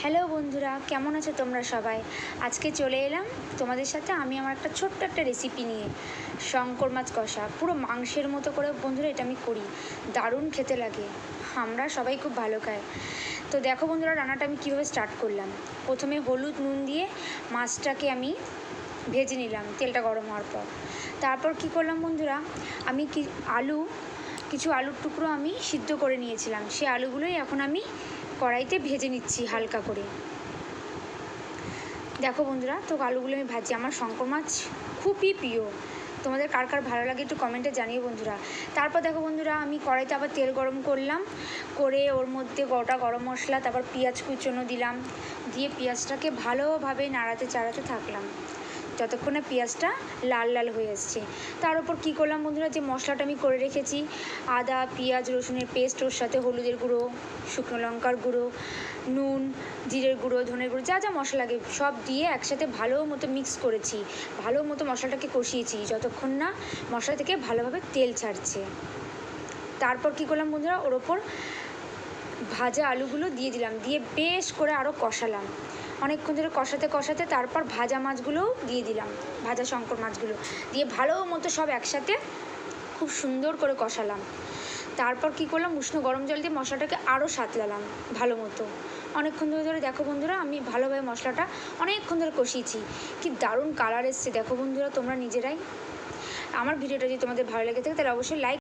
Hello বন্ধুরা, কেমন আছো তোমরা সবাই? আজকে চলে এলাম তোমাদের সাথে আমি আমার একটা ছোট্ট একটা রেসিপি নিয়ে। শঙ্কর মাছ কষা, পুরো মাংসের মতো করে বন্ধুরা এটা আমি করি। দারুণ খেতে লাগে, আমরা সবাই খুব ভালো খাই। তো দেখো বন্ধুরা, রান্নাটা আমি কীভাবে স্টার্ট করলাম। প্রথমে হলুদ নুন দিয়ে মাছটাকে আমি ভেজে নিলাম তেলটা গরম হওয়ার পর। তারপর কি করলাম বন্ধুরা, আমি কিছু আলুর টুকরো আমি সিদ্ধ করে নিয়েছিলাম, সেই আলুগুলোই এখন আমি কড়াইতে ভেজে নিচ্ছি হালকা করে। দেখো বন্ধুরা, তো আলুগুলো আমি ভাজি। আমার শঙ্কর মাছ খুবই প্রিয়, তোমাদের কার কার ভালো লাগে একটু কমেন্টে জানিয়ে বন্ধুরা। তারপর দেখো বন্ধুরা, আমি কড়াইতে আবার তেল গরম করলাম, করে ওর মধ্যে গোটা গরম মশলা, তারপর পেঁয়াজ কুচনো দিলাম, দিয়ে পেঁয়াজটাকে ভালোভাবে নাড়াতে চাড়াতে থাকলাম যতক্ষণে পেঁয়াজটা লাল লাল হয়ে আসছে। তার উপর কী করলাম বন্ধুরা, যে মশলাটা আমি করে রেখেছি, আদা পেঁয়াজ রসুনের পেস্ট, ওর সাথে হলুদের গুঁড়ো, শুকনো লঙ্কার গুঁড়ো, নুন, জিরের গুঁড়ো, ধনের গুঁড়ো, যা যা মশলা লাগে সব দিয়ে একসাথে ভালো মতো মিক্স করেছি। ভালো মতো মশলাটাকে কষিয়েছি যতক্ষণ না মশলা থেকে ভালোভাবে তেল ছাড়ছে। তারপর কী করলাম বন্ধুরা, ওর ওপর ভাজা আলুগুলো দিয়ে দিলাম, দিয়ে বেশ করে আরও কষালাম। অনেকক্ষণ ধরে কষাতে কষাতে তারপর ভাজা মাছগুলোও দিয়ে দিলাম, ভাজা শঙ্কর মাছগুলো দিয়ে ভালো মতো সব একসাথে খুব সুন্দর করে কষালাম। তারপর কী করলাম, উষ্ণ গরম জল দিয়ে মশলাটাকে আরও সাঁতলালাম ভালো মতো। অনেকক্ষণ ধরে দেখো বন্ধুরা, আমি ভালোভাবে মশলাটা অনেকক্ষণ ধরে কষিয়েছি। কি দারুণ কালার এসছে দেখো বন্ধুরা, তোমরা নিজেরাই। আমার ভিডিওটা যদি তোমাদের ভালো লেগে থাকে তাহলে অবশ্যই লাইক